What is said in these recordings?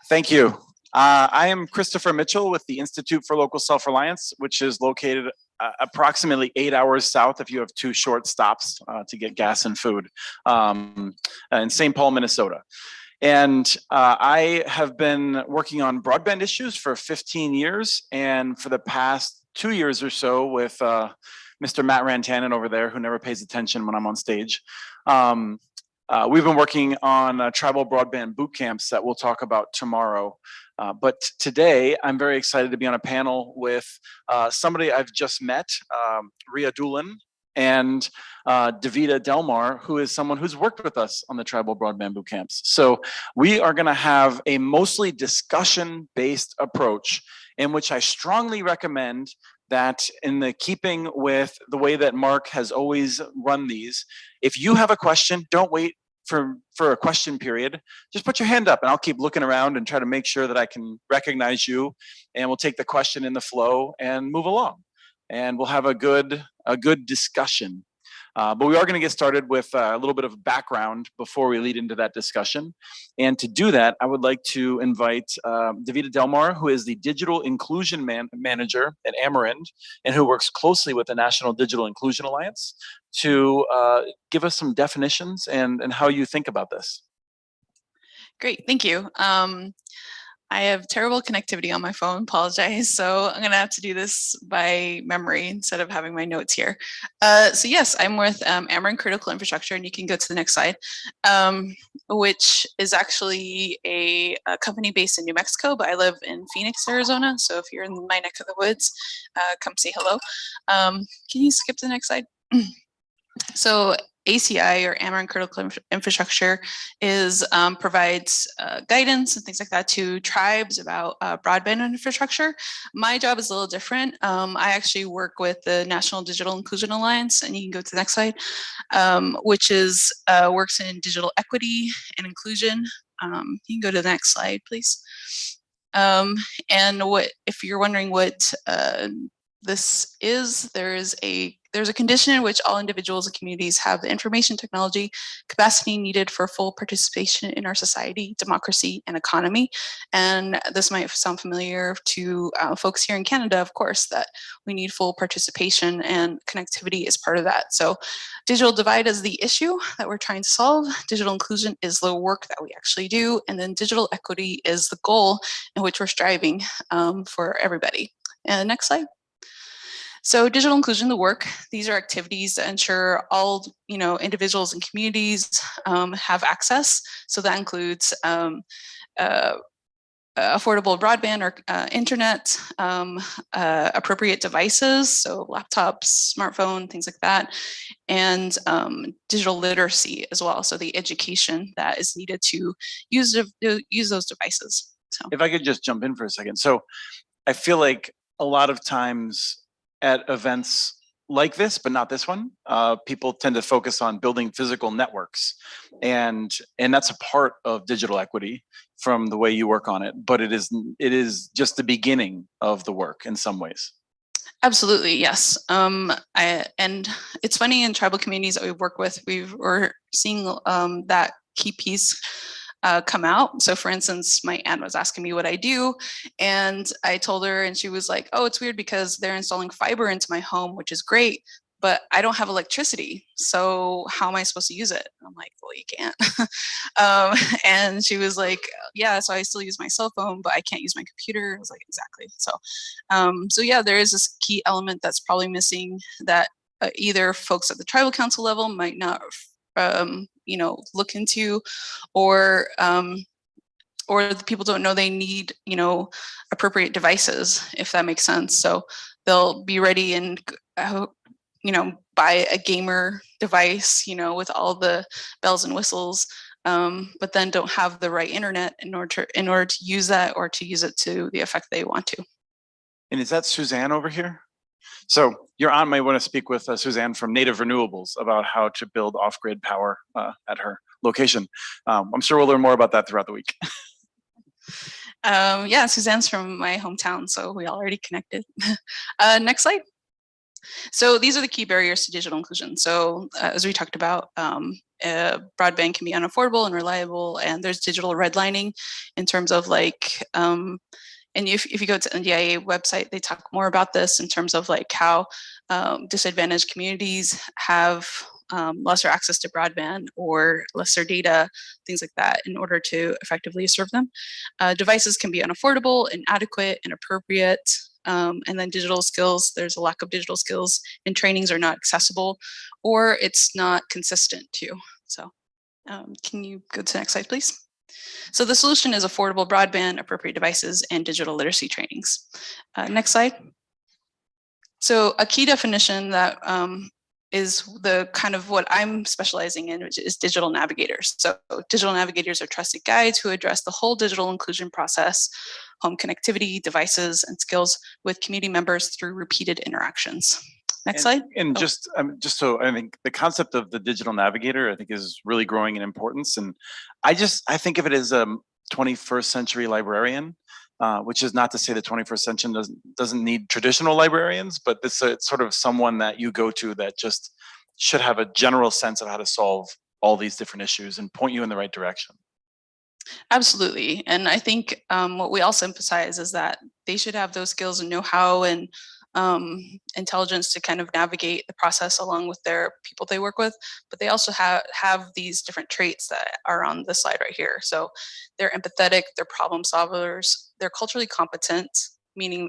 Thank you. I am Christopher Mitchell with the Institute for Local Self-Reliance, which is located approximately 8 hours south if you have 2 short stops to get gas and food in St. Paul, Minnesota. And I have been working on broadband issues for 15 years, and for the past 2 years or so with Mr. Matt Rantanen over there, who never pays attention when I'm on stage. We've been working on tribal broadband boot camps that we'll talk about tomorrow. But today, I'm very excited to be on a panel with somebody I've just met, Rhea Doolan, and Davida Delmar, who is someone who's worked with us on the tribal broadband boot camps. So we are gonna have a mostly discussion-based approach in which I strongly recommend that in the keeping with the way that Mark has always run these, if you have a question, don't wait for a question period. Just put your hand up and I'll keep looking around and try to make sure that I can recognize you, and we'll take the question in the flow and move along. And we'll have a good discussion. But we are going to get started with a little bit of background before we lead into that discussion. And to do that, I would like to invite Davida Delmar, who is the Digital Inclusion Manager at AMERIND, and who works closely with the National Digital Inclusion Alliance, to give us some definitions and how you think about this. Great, thank you. I have terrible connectivity on my phone, apologize. So I'm gonna have to do this by memory instead of having my notes here. So yes, I'm with AMERIND Critical Infrastructure, and you can go to the next slide, which is actually a company based in New Mexico, but I live in Phoenix, Arizona. So if you're in my neck of the woods, come say hello. Can you skip to the next slide? So ACI, or AMERIND Critical Infrastructure, provides guidance and things like that to tribes about broadband infrastructure. My job is a little different. I actually work with the National Digital Inclusion Alliance, and you can go to the next slide, which is works in digital equity and inclusion. You can go to the next slide, please. And if you're wondering what this is, there's a condition in which all individuals and communities have the information technology capacity needed for full participation in our society, democracy, and economy. And this might sound familiar to folks here in Canada, of course, that we need full participation, and connectivity is part of that. So digital divide is the issue that we're trying to solve. Digital inclusion is the work that we actually do. And then digital equity is the goal in which we're striving for everybody. And next slide. So digital inclusion, the work, these are activities that ensure all individuals and communities have access. So that includes affordable broadband or internet, appropriate devices, so laptops, smartphone, things like that, and digital literacy as well. So the education that is needed to use those devices. So if I could just jump in for a second. So I feel like a lot of times at events like this, but not this one, people tend to focus on building physical networks, and that's a part of digital equity from the way you work on it. But it is just the beginning of the work in some ways. Absolutely, yes. And it's funny, in tribal communities that we've worked with, we're seeing that key piece come out. So for instance, my aunt was asking me what I do, and I told her, and she was like, oh, it's weird because they're installing fiber into my home, which is great, but I don't have electricity. So how am I supposed to use it? I'm like, well, you can't. And she was like, yeah, so I still use my cell phone, but I can't use my computer. I was like, exactly. So yeah, there is this key element that's probably missing that either folks at the tribal council level might not look into, or the people don't know they need, appropriate devices, if that makes sense. So they'll be ready and, buy a gamer device, with all the bells and whistles, but then don't have the right internet in order to use that, or to use it to the effect they want to. And is that Suzanne over here? So your aunt might want to speak with Suzanne from Native Renewables about how to build off-grid power at her location. I'm sure we'll learn more about that throughout the week. Yeah, Suzanne's from my hometown, so we already connected. Next slide. So these are the key barriers to digital inclusion. So as we talked about, broadband can be unaffordable and reliable, and there's digital redlining in terms of like, and if you go to NDIA website, they talk more about this in terms of like how disadvantaged communities have lesser access to broadband or lesser data, things like that, in order to effectively serve them. Devices can be unaffordable, inadequate, inappropriate. And then digital skills, there's a lack of digital skills, and trainings are not accessible, or it's not consistent too. So can you go to the next slide, please? So the solution is affordable broadband, appropriate devices, and digital literacy trainings. Next slide. So a key definition that is the kind of what I'm specializing in, which is digital navigators. So digital navigators are trusted guides who address the whole digital inclusion process, home connectivity, devices, and skills with community members through repeated interactions. Next slide. And just so I think the concept of the digital navigator, I think, is really growing in importance. And I think of it as a 21st century librarian, which is not to say the 21st century doesn't need traditional librarians, but it's sort of someone that you go to that just should have a general sense of how to solve all these different issues and point you in the right direction. Absolutely. And I think what we also emphasize is that they should have those skills and know-how and intelligence to kind of navigate the process along with their people they work with, but they also have these different traits that are on the slide right here. So they're empathetic, they're problem solvers, they're culturally competent, meaning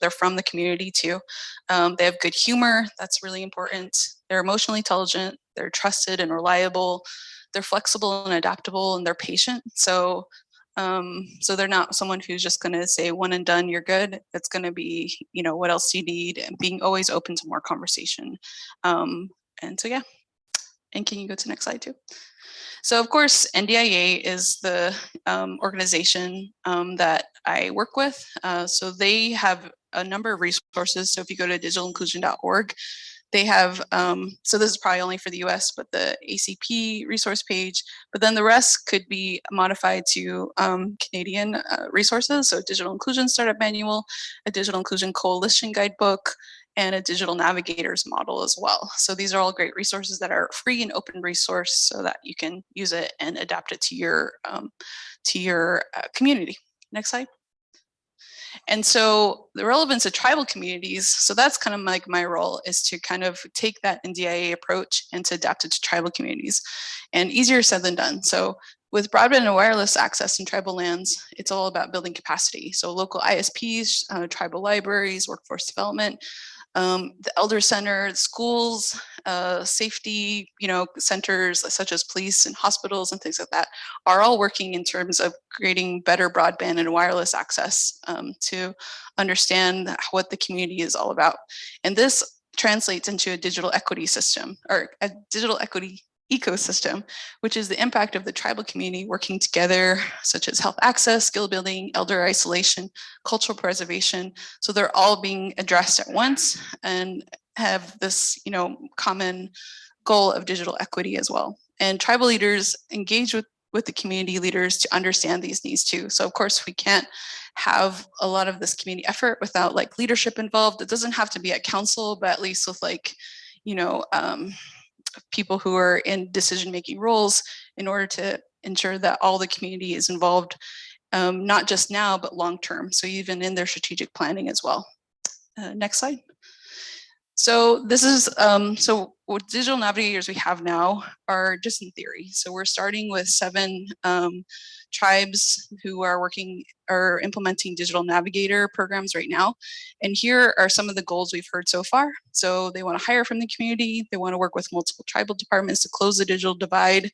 they're from the community too. They have good humor, that's really important. They're emotionally intelligent, they're trusted and reliable, they're flexible and adaptable, and they're patient. So they're not someone who's just going to say one and done, you're good. It's going to be, what else do you need? And being always open to more conversation. And so, yeah. And can you go to the next slide too? So of course, NDIA is the organization that I work with. So they have a number of resources. So if you go to digitalinclusion.org, they have, so this is probably only for the US, but the ACP resource page, but then the rest could be modified to Canadian resources. So Digital Inclusion Startup Manual, a Digital Inclusion Coalition Guidebook, and a Digital Navigators model as well. So these are all great resources that are free and open resource so that you can use it and adapt it to your community. Next slide. And so the relevance of tribal communities, so that's kind of like my role, is to kind of take that NDIA approach and to adapt it to tribal communities. And easier said than done. So with broadband and wireless access in tribal lands, it's all about building capacity. So local ISPs, tribal libraries, workforce development, the elder center, schools, safety, centers such as police and hospitals and things like that are all working in terms of creating better broadband and wireless access to understand what the community is all about. And this translates into a digital equity system, or a digital equity ecosystem, which is the impact of the tribal community working together, such as health access, skill building, elder isolation, cultural preservation. So they're all being addressed at once and have this, common goal of digital equity as well. And tribal leaders engage with the community leaders to understand these needs too. So of course we can't have a lot of this community effort without like leadership involved. It doesn't have to be at council, but at least with like, people who are in decision-making roles in order to ensure that all the community is involved, not just now, but long-term. So even in their strategic planning as well. Next slide. So this is, so what digital navigators we have now are just in theory. So we're starting with 7 tribes who are implementing digital navigator programs right now. And here are some of the goals we've heard so far. So they want to hire from the community. They want to work with multiple tribal departments to close the digital divide,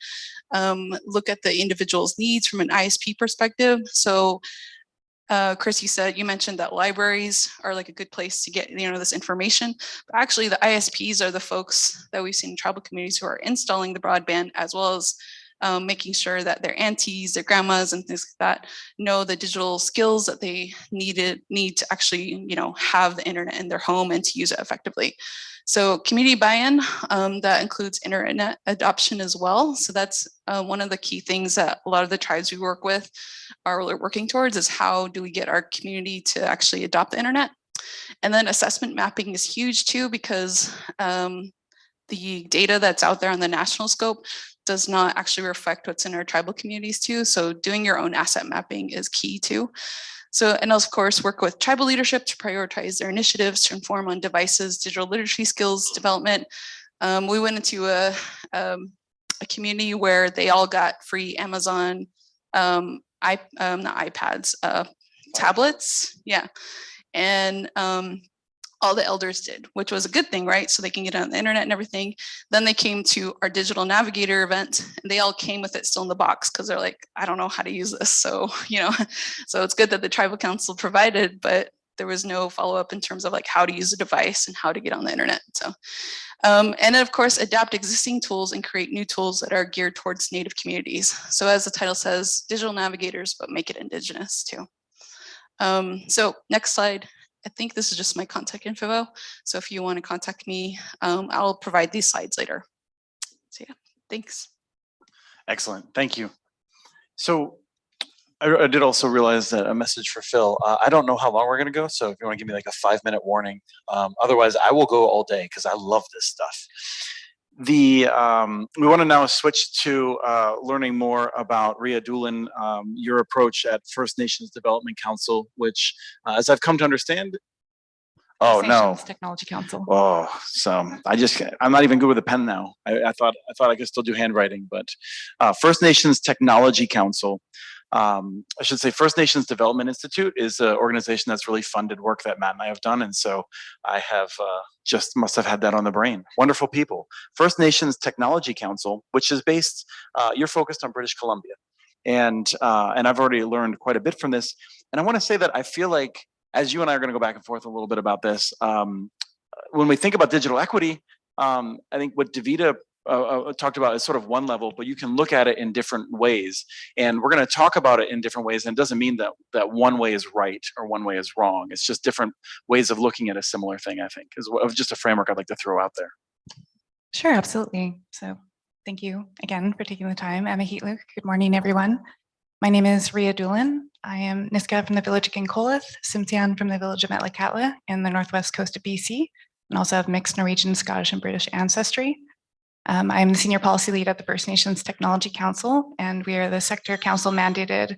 look at the individual's needs from an ISP perspective. So Chris, you mentioned that libraries are like a good place to get this information, but actually the ISPs are the folks that we've seen in tribal communities who are installing the broadband, as well as making sure that their aunties, their grandmas, and things like that know the digital skills that they need to actually have the internet in their home and to use it effectively. So community buy-in, that includes internet adoption as well. So that's one of the key things that a lot of the tribes we work with are working towards, is how do we get our community to actually adopt the internet. And then assessment mapping is huge too, because the data that's out there on the national scope does not actually reflect what's in our tribal communities too. So doing your own asset mapping is key too. So, and of course, work with tribal leadership to prioritize their initiatives to inform on devices, digital literacy skills development. We went into a community where they all got free Amazon, not iPads, tablets, yeah. And all the elders did, which was a good thing, right? So they can get on the internet and everything. Then they came to our digital navigator event and they all came with it still in the box because they're like, I don't know how to use this. So, so it's good that the tribal council provided, but there was no follow-up in terms of like how to use a device and how to get on the internet. So, and then of course, adapt existing tools and create new tools that are geared towards Native communities. So as the title says, digital navigators, but make it Indigenous too. So next slide. I think this is just my contact info. So if you want to contact me, I'll provide these slides later. So yeah, thanks. Excellent, thank you. So I did also realize that a message for Phil. I don't know how long we're gonna go, so if you wanna give me like a 5-minute warning. Otherwise, I will go all day because I love this stuff. We want to now switch to learning more about Rhea Doolan, your approach at First Nations Development Council, which, as I've come to understand, oh First no, Nations Technology Council. oh, so I'm not even good with a pen now. I thought I could still do handwriting, but First Nations Technology Council. I should say First Nations Development Institute is an organization that's really funded work that Matt and I have done. And so I have just must have had that on the brain. Wonderful people. First Nations Technology Council, which is based, you're focused on British Columbia. And I've already learned quite a bit from this. And I want to say that I feel like, as you and I are going to go back and forth a little bit about this, when we think about digital equity, I think what Davida talked about is sort of one level, but you can look at it in different ways. And we're going to talk about it in different ways. And it doesn't mean that one way is right or one way is wrong. It's just different ways of looking at a similar thing, I think, is just a framework I'd like to throw out there. Sure, absolutely. So thank you again for taking the time. Emma Heatluk. Good morning, everyone. My name is Rhea Doolan. I am Niska from the village of Gincolith, Simtian from the village of Metlakatla in the northwest coast of BC, and also have mixed Norwegian, Scottish, and British ancestry. I'm the senior policy lead at the First Nations Technology Council, and we are the sector council mandated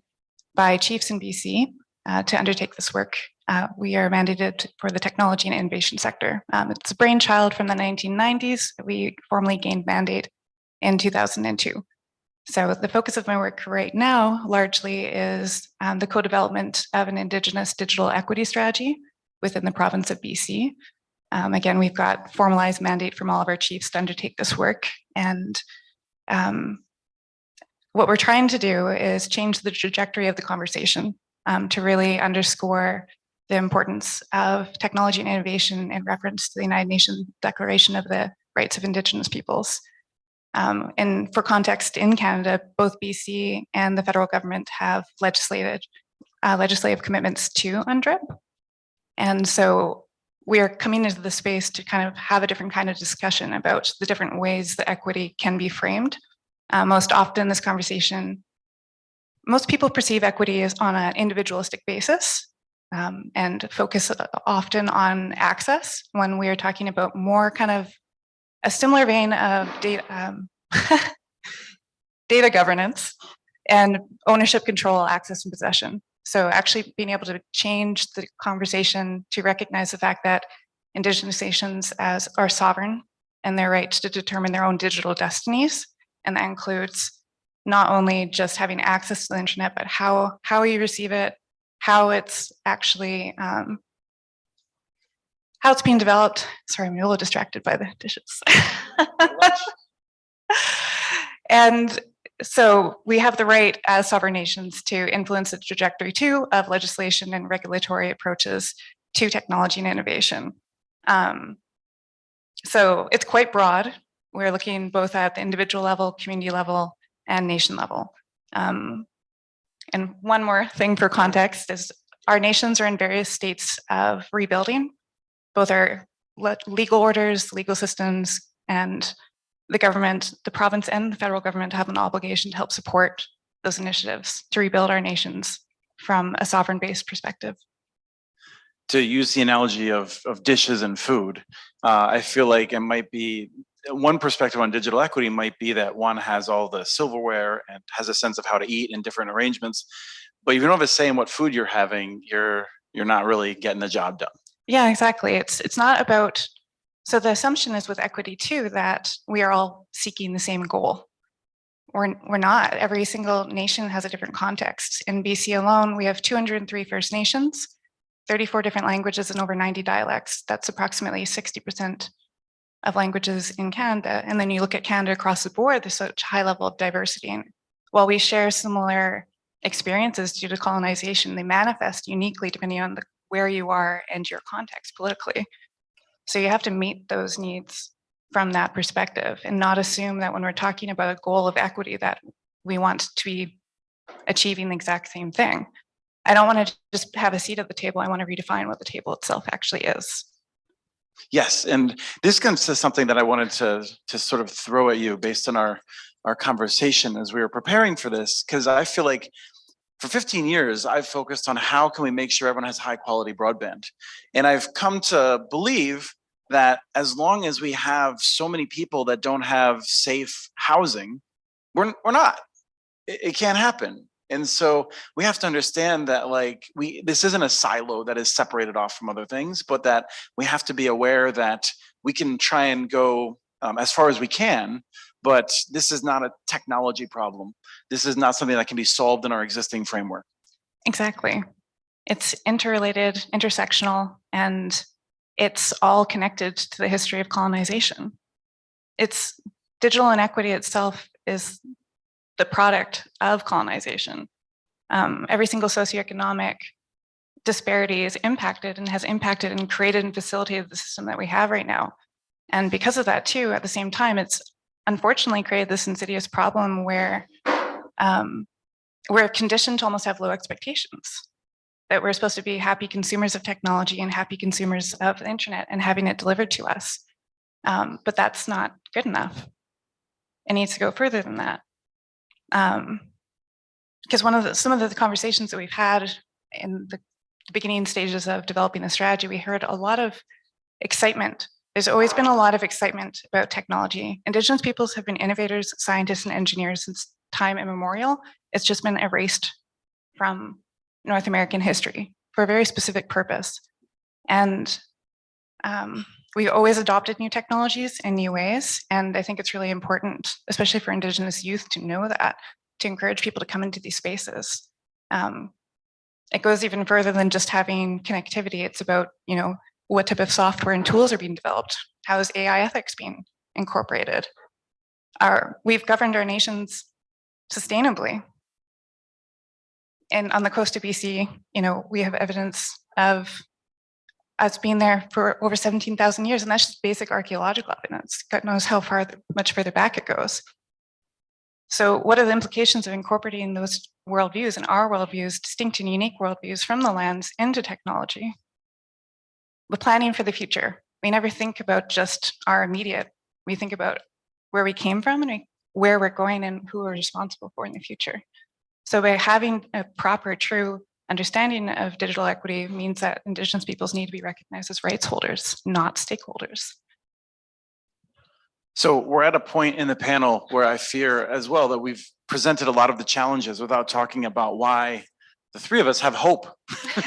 by chiefs in BC to undertake this work. We are mandated for the technology and innovation sector. It's a brainchild from the 1990s. We formally gained mandate in 2002. So the focus of my work right now largely is the co-development of an Indigenous digital equity strategy within the province of BC. Again, we've got formalized mandate from all of our chiefs to undertake this work. And what we're trying to do is change the trajectory of the conversation to really underscore the importance of technology and innovation in reference to the United Nations Declaration of the Rights of Indigenous Peoples. And for context, in Canada, both BC and the federal government have legislative commitments to UNDRIP. And so we are coming into the space to kind of have a different kind of discussion about the different ways that equity can be framed. Most often this conversation, most people perceive equity as on an individualistic basis and focus often on access when we are talking about more kind of a similar vein of data, data governance and ownership, control, access, and possession. So actually being able to change the conversation to recognize the fact that Indigenous nations are sovereign and their right to determine their own digital destinies. And that includes not only just having access to the internet, but how you receive it, how it's actually, how it's being developed. Sorry, I'm a little distracted by the dishes. And so we have the right as sovereign nations to influence the trajectory too of legislation and regulatory approaches to technology and innovation. So it's quite broad. We're looking both at the individual level, community level, and nation level. And one more thing for context is our nations are in various states of rebuilding. Both our legal orders, legal systems, and the government, the province and the federal government have an obligation to help support those initiatives to rebuild our nations from a sovereign-based perspective. to use the analogy of dishes and food, I feel like it might be one perspective on digital equity might be that one has all the silverware and has a sense of how to eat in different arrangements, but if you don't have a say in what food you're having, you're not really getting the job done. Yeah, exactly. It's not about, so the assumption is with equity too, that we are all seeking the same goal. We're not. Every single nation has a different context. In BC alone, we have 203 First Nations, 34 different languages, and over 90 dialects. That's approximately 60% of languages in Canada. And then you look at Canada across the board, there's such a high level of diversity. And while we share similar experiences due to colonization, they manifest uniquely depending on where you are and your context politically. So you have to meet those needs from that perspective and not assume that when we're talking about a goal of equity that we want to be achieving the exact same thing. I don't want to just have a seat at the table. I want to redefine what the table itself actually is. Yes, and this comes to something that I wanted to sort of throw at you based on our conversation as we were preparing for this, because I feel like for 15 years, I've focused on how can we make sure everyone has high quality broadband. And I've come to believe that as long as we have so many people that don't have safe housing, we're not. It can't happen. And so we have to understand that this isn't a silo that is separated off from other things, but that we have to be aware that we can try and go as far as we can, but this is not a technology problem. This is not something that can be solved in our existing framework. Exactly. It's interrelated, intersectional, and it's all connected to the history of colonization. It's digital inequity itself is the product of colonization. Every single socioeconomic disparity is impacted and has impacted and created and facilitated the system that we have right now. And because of that too, at the same time, it's unfortunately created this insidious problem where we're conditioned to almost have low expectations, that we're supposed to be happy consumers of technology and happy consumers of the internet and having it delivered to us. But that's not good enough. It needs to go further than that. Because some of the conversations that we've had in the beginning stages of developing the strategy, we heard a lot of excitement. There's always been a lot of excitement about technology. Indigenous peoples have been innovators, scientists, and engineers since time immemorial. It's just been erased from North American history for a very specific purpose. And we always adopted new technologies in new ways. And I think it's really important, especially for Indigenous youth, to know that, to encourage people to come into these spaces. It goes even further than just having connectivity. It's about, what type of software and tools are being developed? How is AI ethics being incorporated? We've governed our nations sustainably. And on the coast of BC, we have evidence of us being there for over 17,000 years, and that's just basic archaeological evidence. God knows how much further back it goes. So what are the implications of incorporating those worldviews and our worldviews, distinct and unique worldviews from the lands into technology? The planning for the future. We never think about just our immediate. We think about where we came from and where we're going and who we're responsible for in the future. So by having a proper, true understanding of digital equity means that Indigenous peoples need to be recognized as rights holders, not stakeholders. So we're at a point in the panel where I fear as well that we've presented a lot of the challenges without talking about why the three of us have hope,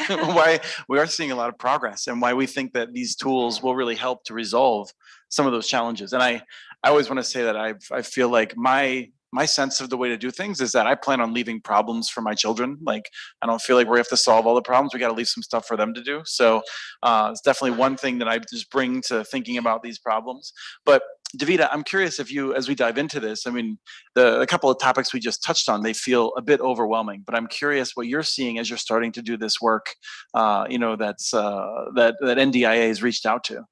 why we are seeing a lot of progress, and why we think that these tools will really help to resolve some of those challenges. And I always want to say that I feel like my sense of the way to do things is that I plan on leaving problems for my children. Like, I don't feel like we have to solve all the problems. We got to leave some stuff for them to do. So it's definitely one thing that I just bring to thinking about these problems. But Davida, I'm curious if you, as we dive into this, I mean, a couple of topics we just touched on, they feel a bit overwhelming, but I'm curious what you're seeing as you're starting to do this work, that NDIA has reached out to.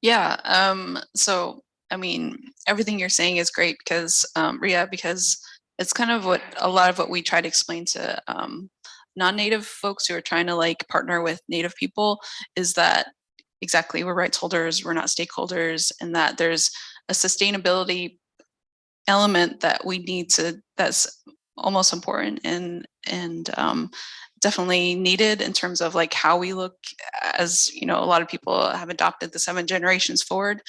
Yeah, so I mean, everything you're saying is great because, Rhea, because it's kind of a lot of what we try to explain to non-Native folks who are trying to partner with Native people is that exactly we're rights holders, we're not stakeholders, and that there's a sustainability element that we need to, that's almost important and definitely needed in terms of like how we look, as you know, a lot of people have adopted the 7 generations forward,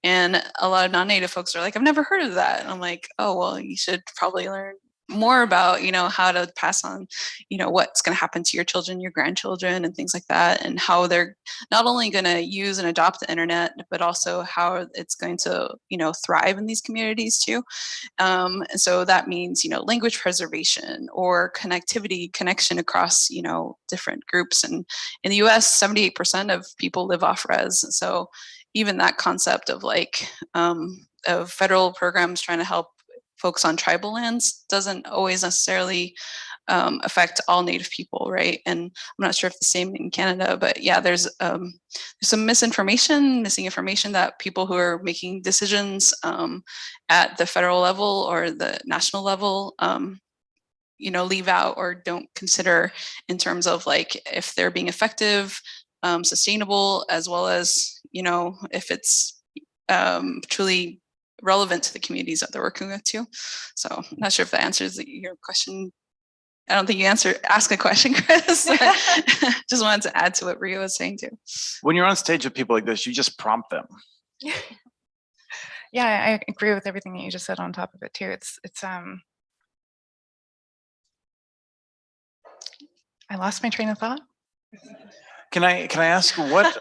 and a lot of non-native folks are like, I've never heard of that. And I'm like, oh, well, you should probably learn more about, you know, how to pass on, you know, what's going to happen to your children, your grandchildren, and things like that, and how they're not only going to use and adopt the internet, but also how it's going to, you know, thrive in these communities too. And so that means, you know, language preservation or connectivity, connection across, you know, different groups. And in the US, 78% of people live off res. So even that concept of like of federal programs trying to help folks on tribal lands doesn't always necessarily affect all Native people, right? And I'm not sure if the same in Canada, but yeah, there's some misinformation, missing information that people who are making decisions at the federal level or the national level, you know, leave out or don't consider in terms of like if they're being effective, sustainable, as well as, you know, if it's truly relevant to the communities that they're working with too. So I'm not sure if that answers your question. I don't think you ask a question, Chris. Just wanted to add to what Rhea was saying too. When you're on stage with people like this, you just prompt them. Yeah, I agree with everything that you just said on top of it too. It's I lost my train of thought. Can I ask what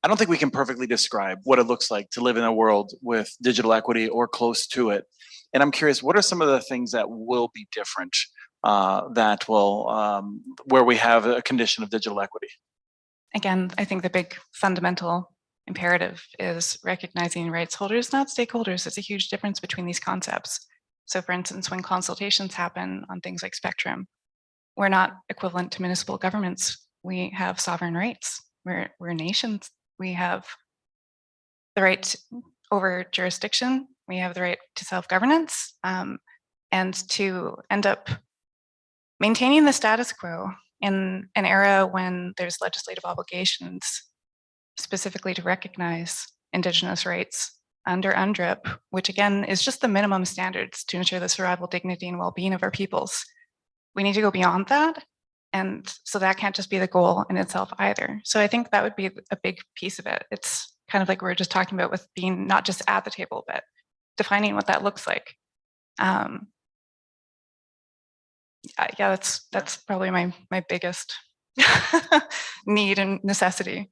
I don't think we can perfectly describe what it looks like to live in a world with digital equity or close to it. And I'm curious, what are some of the things that will be different that will where we have a condition of digital equity? Again, I think the big fundamental imperative is recognizing rights holders, not stakeholders. There's a huge difference between these concepts. So for instance, when consultations happen on things like spectrum, we're not equivalent to municipal governments. We have sovereign rights. We're nations. We have the right over jurisdiction. We have the right to self-governance, and to end up maintaining the status quo in an era when there's legislative obligations specifically to recognize Indigenous rights under UNDRIP, which again is just the minimum standards to ensure the survival, dignity, and well-being of our peoples. We need to go beyond that. And so that can't just be the goal in itself either. So I think that would be a big piece of it. It's kind of like we were just talking about with being not just at the table, but defining what that looks like. Yeah, that's probably my biggest need and necessity.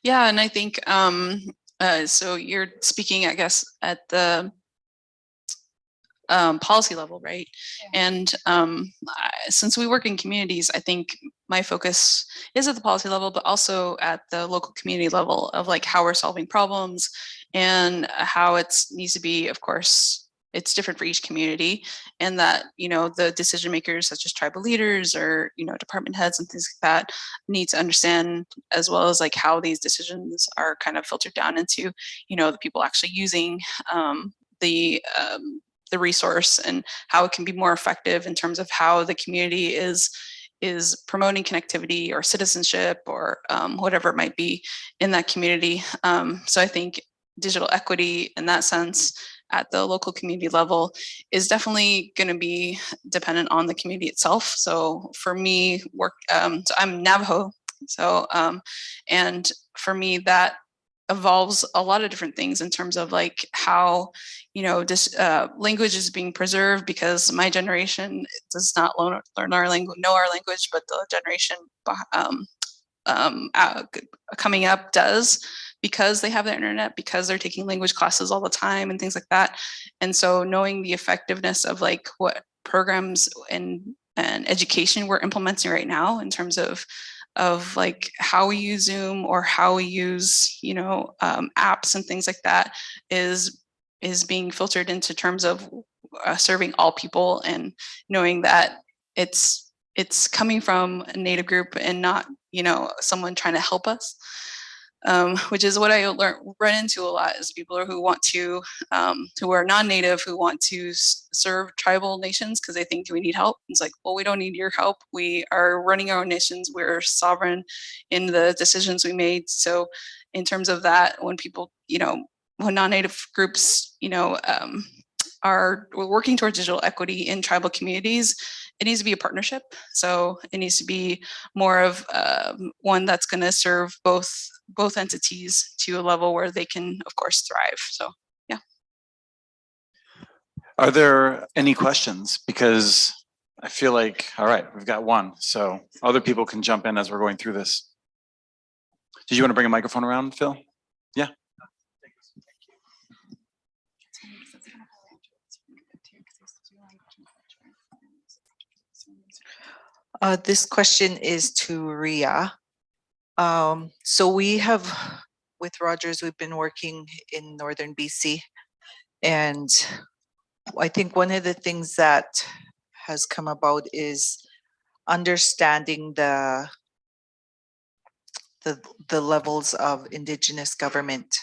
Yeah, and I think so you're speaking, I guess, at the policy level, right? Yeah. And since we work in communities, I think my focus is at the policy level, but also at the local community level of like how we're solving problems and how it needs to be, of course, it's different for each community, and that, you know, the decision makers such as tribal leaders or, you know, department heads and things like that need to understand, as well as like how these decisions are kind of filtered down into, you know, the people actually using the resource and how it can be more effective in terms of how the community is promoting connectivity or citizenship or whatever it might be in that community. So I think digital equity in that sense at the local community level is definitely going to be dependent on the community itself. So for me, so I'm Navajo. So, and for me, that involves a lot of different things in terms of like how, you know, this language is being preserved, because my generation does not learn our language, know our language, but the generation coming up does, because they have the internet, because they're taking language classes all the time and things like that. And so knowing the effectiveness of like what programs and education we're implementing right now in terms of like how we use Zoom or how we use, you know, apps and things like that is being filtered into terms of serving all people, and knowing that it's coming from a Native group and not, you know, someone trying to help us. Which is what I run into a lot, is people who want to, who are non-Native, who want to serve tribal nations because they think we need help. It's like, well, we don't need your help. We are running our own nations. We're sovereign in the decisions we made. So in terms of that, when people, you know, when non-Native groups, you know, we're working towards digital equity in tribal communities, it needs to be a partnership. So it needs to be more of one that's going to serve both entities to a level where they can, of course, thrive. So yeah. Are there any questions? Because I feel like, all right, we've got one, so other people can jump in as we're going through this. Did you want to bring a microphone around, Phil? Yeah. This question is to Rhea. So we have, with Rogers, we've been working in northern BC, and I think one of the things that has come about is understanding the levels of Indigenous government.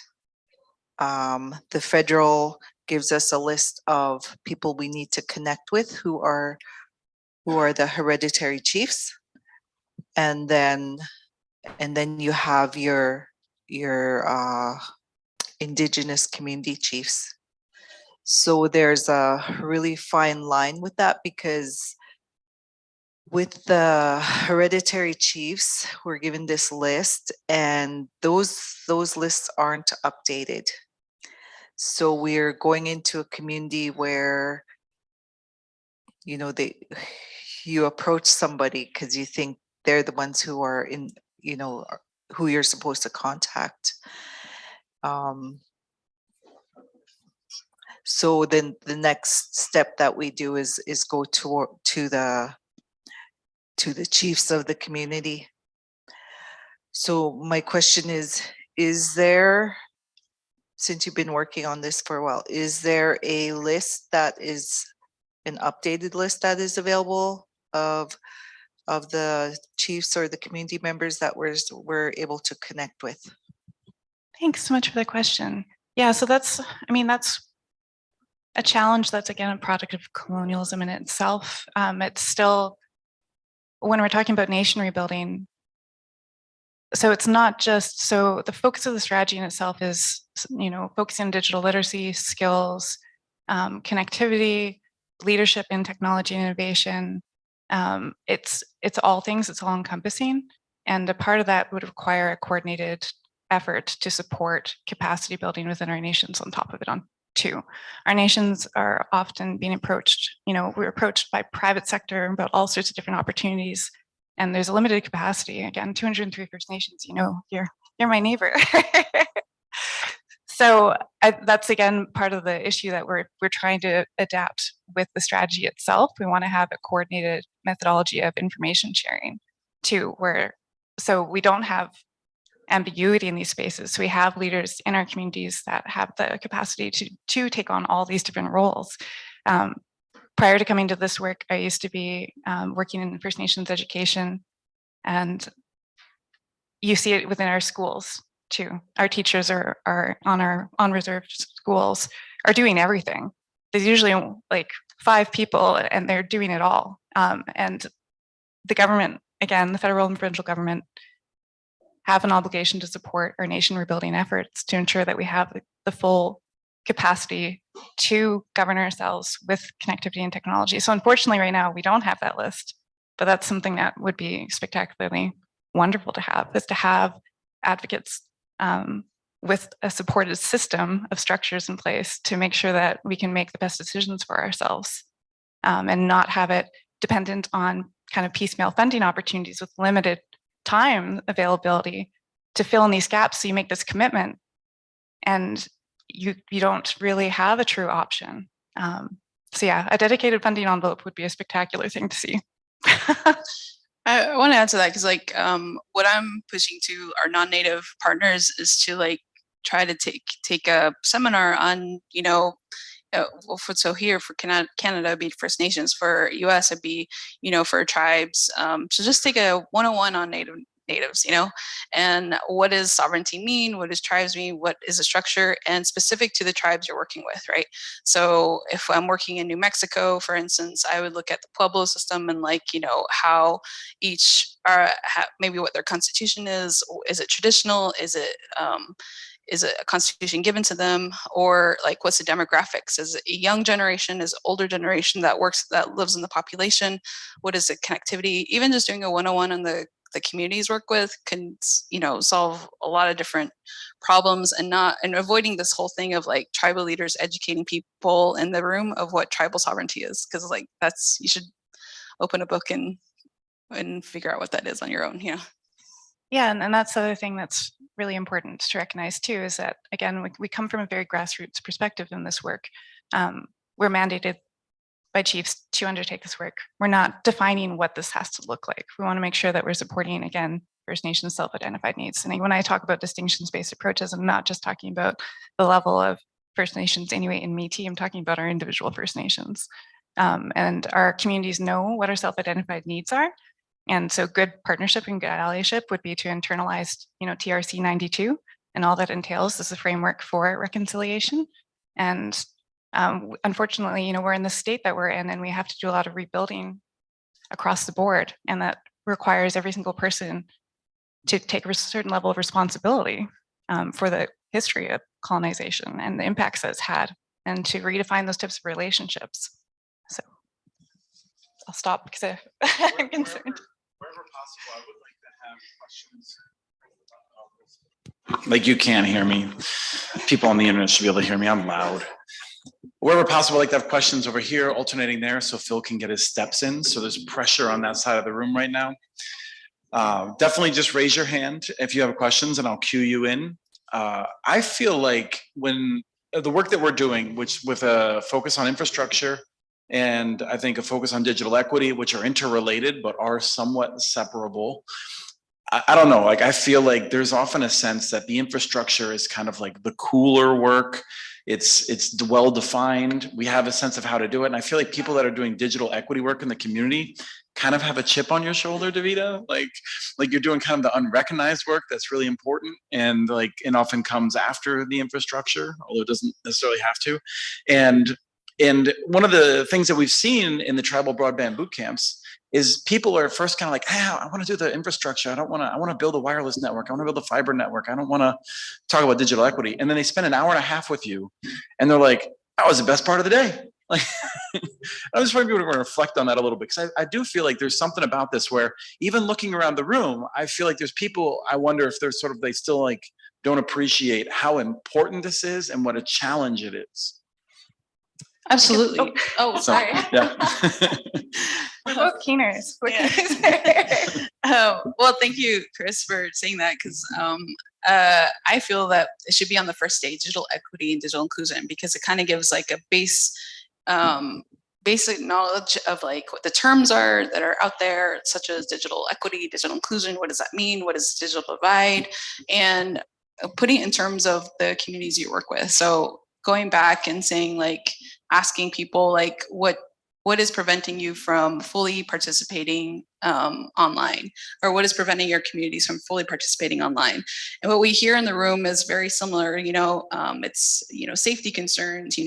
The federal gives us a list of people we need to connect with who are the hereditary chiefs, and then you have your Indigenous community chiefs. So there's a really fine line with that, because with the hereditary chiefs, we're given this list, and those lists aren't updated. So we're going into a community where, you know, you approach somebody because you think they're the ones who are in, you know, who you're supposed to contact. So then the next step that we do is go to the chiefs of the community. So my question is there, since you've been working on this for a while, is there a list that is an updated list that is available of the chiefs or the community members that we're able to connect with? Thanks so much for the question. Yeah, so that's a challenge that's, again, a product of colonialism in itself. It's still, when we're talking about nation rebuilding, so it's not just, so the focus of the strategy in itself is, you know, focusing on digital literacy, skills, connectivity, leadership in technology and innovation. It's all things, it's all encompassing. And a part of that would require a coordinated effort to support capacity building within our nations on top of it too. Our nations are often being approached, you know, we're approached by private sector about all sorts of different opportunities, and there's a limited capacity. Again, 203 First Nations, you know, you're my neighbor. So that's, again, part of the issue that we're trying to adapt with the strategy itself. We want to have a coordinated methodology of information sharing too, so we don't have ambiguity in these spaces. So we have leaders in our communities that have the capacity to take on all these different roles. Prior to coming to this work, I used to be working in First Nations education, and you see it within our schools too. Our teachers are on reserve schools are doing everything. There's usually like 5 people and they're doing it all. And the government, again, the federal and provincial government, have an obligation to support our nation rebuilding efforts to ensure that we have the full capacity to govern ourselves with connectivity and technology. So unfortunately, right now, we don't have that list, but that's something that would be spectacularly wonderful to have, is to have advocates with a supported system of structures in place to make sure that we can make the best decisions for ourselves, and not have it dependent on kind of piecemeal funding opportunities with limited time availability to fill in these gaps. So you make this commitment and you don't really have a true option. So yeah, a dedicated funding envelope would be a spectacular thing to see. I want to add to that, because like what I'm pushing to our non-native partners is to like try to take a seminar on, you know, so here for Canada it'd be First Nations, for US it'd be, you know, for tribes. So just take a 101 on natives, you know, and what does sovereignty mean? What does tribes mean? What is the structure, and specific to the tribes you're working with, right? So if I'm working in New Mexico, for instance, I would look at the Pueblo system and like, you know, how each maybe what their constitution is it traditional? Is it is a constitution given to them, or like what's the demographics? Is it a young generation? Is it older generation that lives in the population? What is the connectivity? Even just doing a 101 on the communities work with can, you know, solve a lot of different problems, and avoiding this whole thing of like tribal leaders educating people in the room of what tribal sovereignty is, because like you should open a book and figure out what that is on your own. Yeah, and that's the other thing that's really important to recognize too, is that again, we come from a very grassroots perspective in this work. We're mandated by chiefs to undertake this work. We're not defining what this has to look like. We want to make sure that we're supporting, again, First Nations self-identified needs. And when I talk about distinctions-based approaches, I'm not just talking about the level of First Nations, Inuit, and Métis. I'm talking about our individual First Nations. And our communities know what our self-identified needs are. And so good partnership and good allyship would be to internalize, TRC 92, and all that entails is a framework for reconciliation. And unfortunately, we're in the state that we're in, and we have to do a lot of rebuilding across the board. And that requires every single person to take a certain level of responsibility for the history of colonization and the impacts that it's had, and to redefine those types of relationships. So I'll stop because I'm concerned. Wherever possible, I would like to have questions. Like, you can't hear me. People on the internet should be able to hear me. I'm loud. Wherever possible, I'd like to have questions over here, alternating there, so Phil can get his steps in. So there's pressure on that side of the room right now. Definitely just raise your hand if you have questions, and I'll cue you in. I feel like when the work that we're doing, which with a focus on infrastructure, and I think a focus on digital equity, which are interrelated but are somewhat separable. I don't know, like I feel like there's often a sense that the infrastructure is kind of like the cooler work. It's well defined. We have a sense of how to do it. And I feel like people that are doing digital equity work in the community kind of have a chip on your shoulder, Davida. Like you're doing kind of the unrecognized work that's really important, and often comes after the infrastructure, although it doesn't necessarily have to. And one of the things that we've seen in the tribal broadband boot camps is people are first kind of like, I want to do the infrastructure. I want to build a wireless network. I want to build a fiber network. I don't want to talk about digital equity. And then they spend an hour and a half with you, and they're like, that was the best part of the day. Like, I just want people to reflect on that a little bit, because I do feel like there's something about this where even looking around the room, I feel like there's people, I wonder if there's they still don't appreciate how important this is and what a challenge it is. Absolutely. Oh, sorry. Yeah. We're both keeners. Well, thank you, Chris, for saying that, because I feel that it should be on the first stage, digital equity and digital inclusion, because it kind of gives like a basic knowledge of like what the terms are that are out there, such as digital equity, digital inclusion. What does that mean? What is digital divide? And putting it in terms of the communities you work with. So going back and saying asking people what is preventing you from fully participating online, or what is preventing your communities from fully participating online. And what we hear in the room is very similar. It's safety concerns, the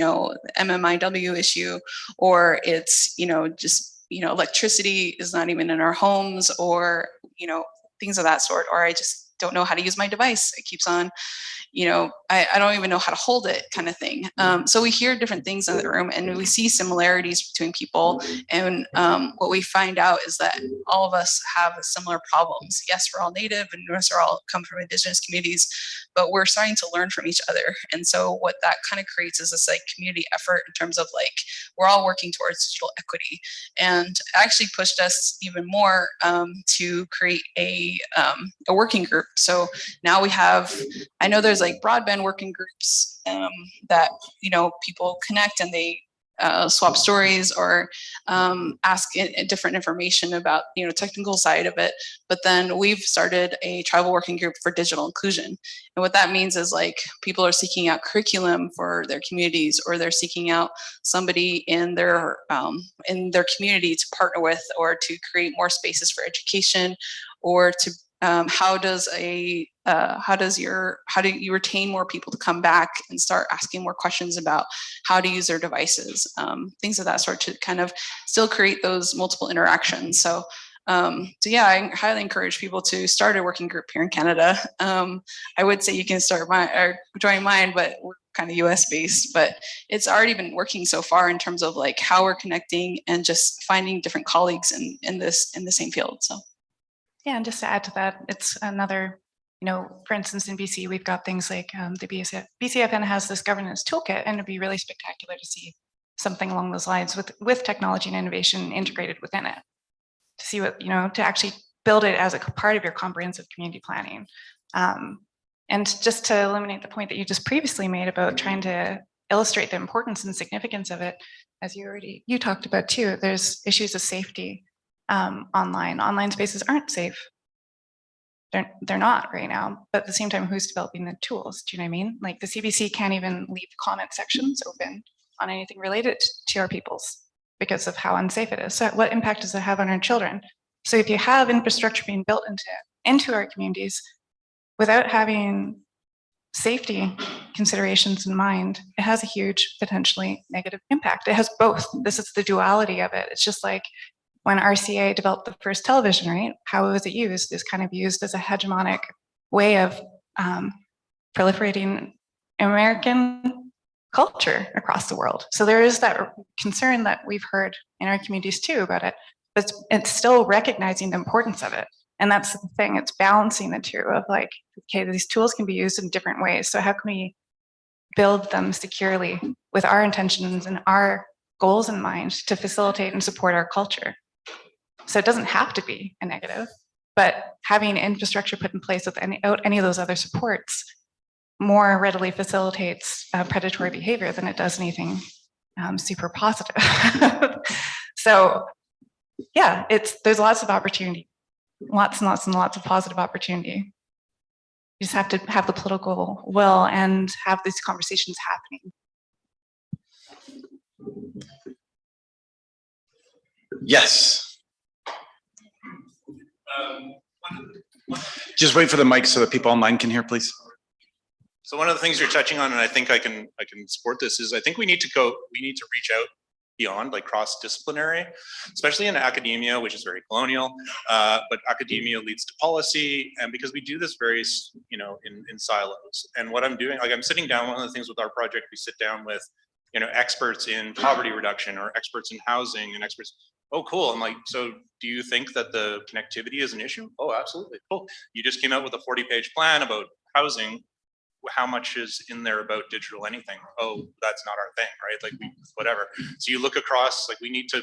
MMIW issue, or it's just electricity is not even in our homes, or things of that sort, or I just don't know how to use my device. It keeps on, I don't even know how to hold it, kind of thing. So we hear different things in the room, and we see similarities between people. And what we find out is that all of us have similar problems. Yes, we're all Native, and yes, we're all come from Indigenous communities, but we're starting to learn from each other. And so what that kind of creates is this community effort in terms of we're all working towards digital equity. And it actually pushed us even more to create a working group. So now we have, I know there's broadband working groups that people connect, and they swap stories or ask different information about technical side of it. But then we've started a tribal working group for digital inclusion, and what that means is people are seeking out curriculum for their communities, or they're seeking out somebody in their community to partner with, or to create more spaces for education, or to how do you retain more people to come back and start asking more questions about how to use their devices, things of that sort, to kind of still create those multiple interactions. So So yeah, I highly encourage people to start a working group here in Canada. I would say you can join mine, but we're kind of US based, but it's already been working so far in terms of like how we're connecting and just finding different colleagues in the same field. So Yeah, and just to add to that, it's another, for instance, in BC, we've got things like the BCFN has this governance toolkit, and it'd be really spectacular to see something along those lines with technology and innovation integrated within it, to see what, to actually build it as a part of your comprehensive community planning. And just to eliminate the point that you just previously made about trying to illustrate the importance and significance of it, as you talked about too, there's issues of safety online. Online spaces aren't safe. They're not right now, but at the same time, who's developing the tools? Do you know what I mean? Like the CBC can't even leave comment sections open on anything related to our peoples because of how unsafe it is. So what impact does it have on our children? So if you have infrastructure being built into our communities without having safety considerations in mind, it has a huge potentially negative impact. It has both. This is the duality of it. It's just like when RCA developed the first television, right? How was it used? It's kind of used as a hegemonic way of proliferating American culture across the world. So there is that concern that we've heard in our communities too about it, but it's still recognizing the importance of it. And that's the thing, it's balancing the two of like, okay, these tools can be used in different ways. So how can we build them securely with our intentions and our goals in mind to facilitate and support our culture? So it doesn't have to be a negative, but having infrastructure put in place without any of those other supports more readily facilitates predatory behavior than it does anything super positive. So yeah, there's lots of opportunity. Lots and lots and lots of positive opportunity. You just have to have the political will and have these conversations happening. Yes. Just wait for the mic so that people online can hear, please. So one of the things you're touching on, and I think I can support this, is I think we need to reach out beyond, like cross-disciplinary, especially in academia, which is very colonial, but academia leads to policy, and because we do this very, in silos. And what I'm doing, like I'm sitting down, one of the things with our project, we sit down with, experts in poverty reduction or experts in housing and experts. Oh, cool. I'm like, so do you think that the connectivity is an issue? Oh, absolutely. Cool. You just came out with a 40-page plan about housing. How much is in there about digital anything? Oh, that's not our thing, right? Like whatever. So you look across, like we need to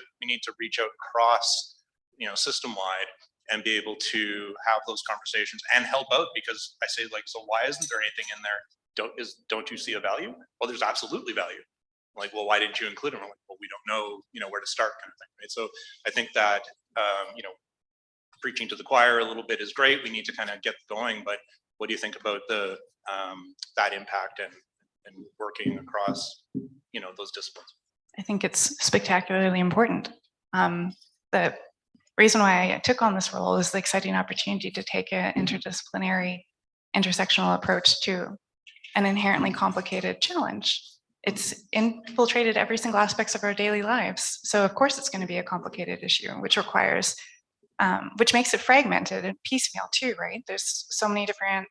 reach out across, system wide and be able to have those conversations and help out, because I say like, so why isn't there anything in there? Don't you see a value? Well, there's absolutely value. Like, well, why didn't you include them? I'm like, well, we don't know, where to start, kind of thing, right? So I think that, preaching to the choir a little bit is great. We need to kind of get going, but what do you think about the that impact and working across, those disciplines? I think it's spectacularly important. The reason why I took on this role is the exciting opportunity to take an interdisciplinary, intersectional approach to an inherently complicated challenge. It's infiltrated every single aspects of our daily lives. So of course it's going to be a complicated issue, which requires, which makes it fragmented and piecemeal too, right? There's so many different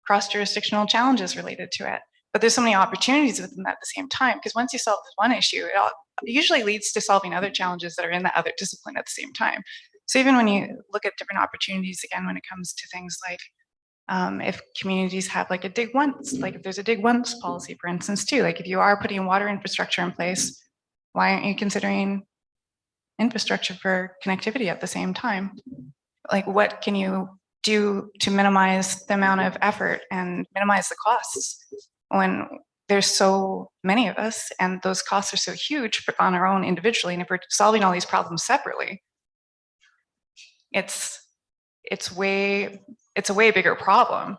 cross-jurisdictional challenges related to it, but there's so many opportunities within that at the same time, because once you solve one issue, it usually leads to solving other challenges that are in the other discipline at the same time. So even when you look at different opportunities, again, when it comes to things like if communities have like a dig once, like if there's a dig once policy, for instance, too, like if you are putting water infrastructure in place, why aren't you considering infrastructure for connectivity at the same time? Like what can you do to minimize the amount of effort and minimize the costs when there's so many of us and those costs are so huge on our own individually? And if we're solving all these problems separately, it's a way bigger problem.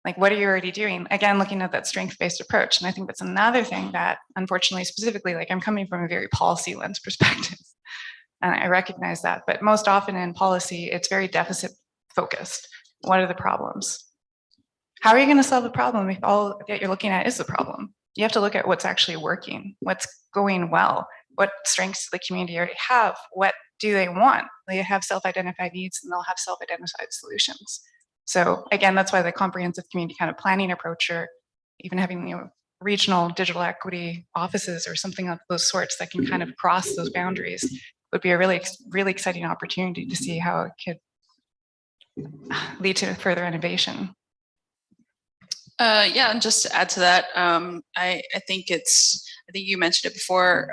Like, what are you already doing? Again, looking at that strength-based approach. And I think that's another thing that, unfortunately, specifically, like I'm coming from a very policy lens perspective, and I recognize that. But most often in policy, it's very deficit focused. What are the problems? How are you going to solve the problem if all that you're looking at is the problem? You have to look at what's actually working, what's going well, what strengths do the community already have? What do they want? They have self-identified needs and they'll have self-identified solutions. So again, that's why the comprehensive community kind of planning approach, or even having, you know, regional digital equity offices or something of those sorts that can kind of cross those boundaries, would be a really, really exciting opportunity to see how it could lead to further innovation. Yeah, and just to add to that, I think you mentioned it before,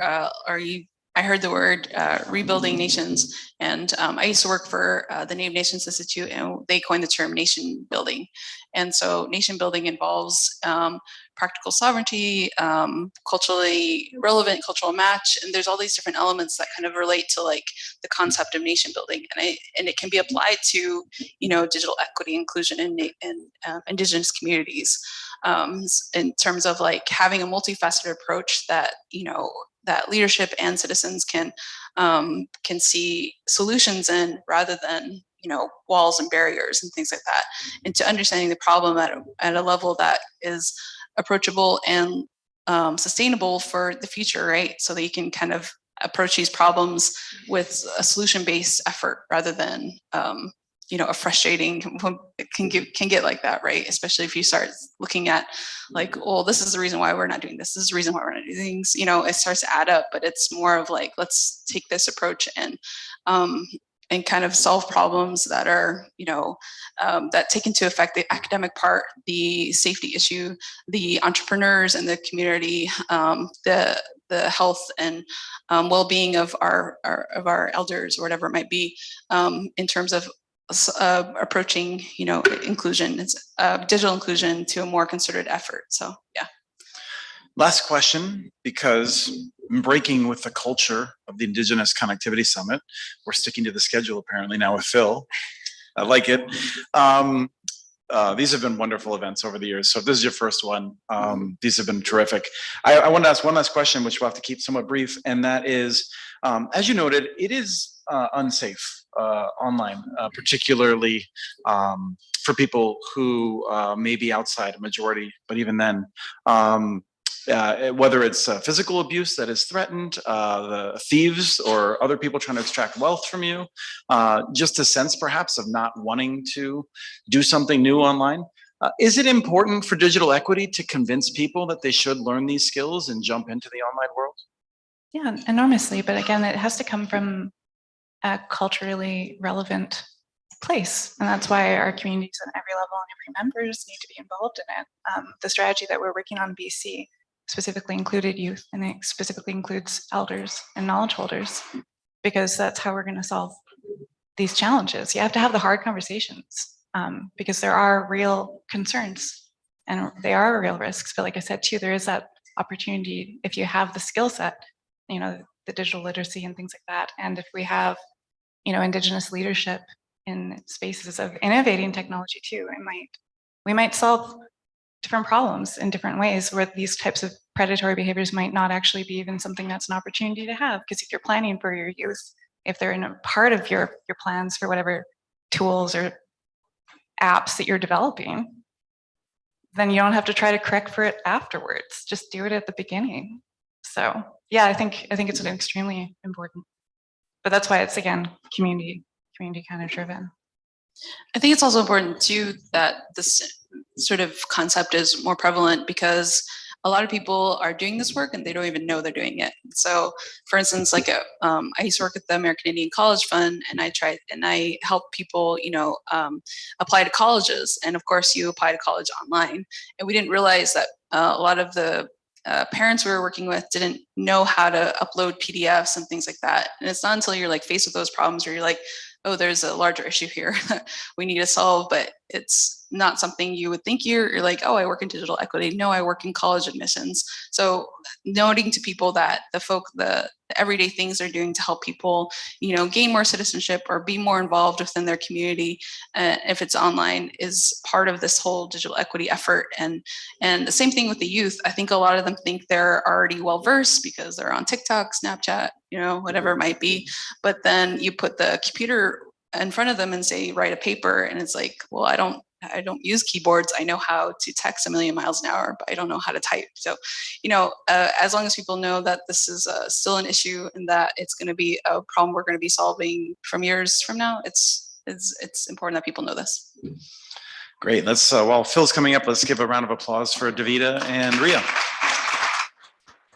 I heard the word rebuilding nations, and I used to work for the Native Nations Institute, and they coined the term nation building. And so nation building involves practical sovereignty, culturally relevant cultural match, and there's all these different elements that kind of relate to like the concept of nation building, and it can be applied to, you know, digital equity, inclusion, and Indigenous communities, in terms of like having a multifaceted approach that, you know, that leadership and citizens can see solutions in, rather than, you know, walls and barriers and things like that, and to understanding the problem at a level that is approachable and sustainable for the future, right? So that you can kind of approach these problems with a solution-based effort, rather than you know, a frustrating, it can get like that, right? Especially if you start looking at like, well, this is the reason why we're not doing this. This is the reason why we're not doing things. You know, it starts to add up. But it's more of like, let's take this approach and kind of solve problems that are, you know, that take into effect the academic part, the safety issue, the entrepreneurs and the community, the health and well-being of our elders, or whatever it might be, in terms of approaching, you know, inclusion, digital inclusion, to a more concerted effort. So yeah. Last question, because I'm breaking with the culture of the Indigenous Connectivity Summit. We're sticking to the schedule apparently now with Phil. I like it. These have been wonderful events over the years. So if this is your first one, these have been terrific. I want to ask one last question, which we'll have to keep somewhat brief, and that is, as you noted, it is unsafe online, particularly for people who may be outside a majority, but even then, whether it's physical abuse that is threatened, the thieves or other people trying to extract wealth from you, just a sense perhaps of not wanting to do something new online. Is it important for digital equity to convince people that they should learn these skills and jump into the online world? Yeah, enormously. But again, it has to come from a culturally relevant place. And that's why our communities on every level and every members need to be involved in it. The strategy that we're working on in BC specifically included youth, and it specifically includes elders and knowledge holders, because that's how we're going to solve these challenges. You have to have the hard conversations, because there are real concerns and they are real risks. But like I said too, there is that opportunity if you have the skill set, you know, the digital literacy and things like that. And if we have, you know, Indigenous leadership in spaces of innovating technology too, we might solve different problems in different ways, where these types of predatory behaviors might not actually be even something that's an opportunity to have. Because if you're planning for your youth, if they're in a part of your plans for whatever tools or apps that you're developing, then you don't have to try to correct for it afterwards. Just do it at the beginning. So yeah, I think it's an extremely important, but that's why it's, again, community kind of driven. I think it's also important too that this sort of concept is more prevalent, because a lot of people are doing this work and they don't even know they're doing it. So for instance, like I used to work at the American Indian College Fund, and I help people, you know, apply to colleges. And of course you apply to college online, and we didn't realize that a lot of the parents we were working with didn't know how to upload PDFs and things like that. And it's not until you're like faced with those problems where you're like, oh, there's a larger issue here that we need to solve, but it's not something you would think. You're like, oh, I work in digital equity. No, I work in college admissions. So noting to people that the everyday things they're doing to help people, you know, gain more citizenship or be more involved within their community, if it's online, is part of this whole digital equity effort. And the same thing with the youth. I think a lot of them think they're already well versed because they're on TikTok, Snapchat, you know, whatever it might be. But then you put the computer in front of them and say, write a paper, and it's like, well, I don't I don't use keyboards. I know how to text a million miles an hour, but I don't know how to type. So, as long as people know that this is still an issue and that it's going to be a problem we're going to be solving from years from now, it's important that people know this. Great. Let's while Phil's coming up, let's give a round of applause for Davida and Rhea.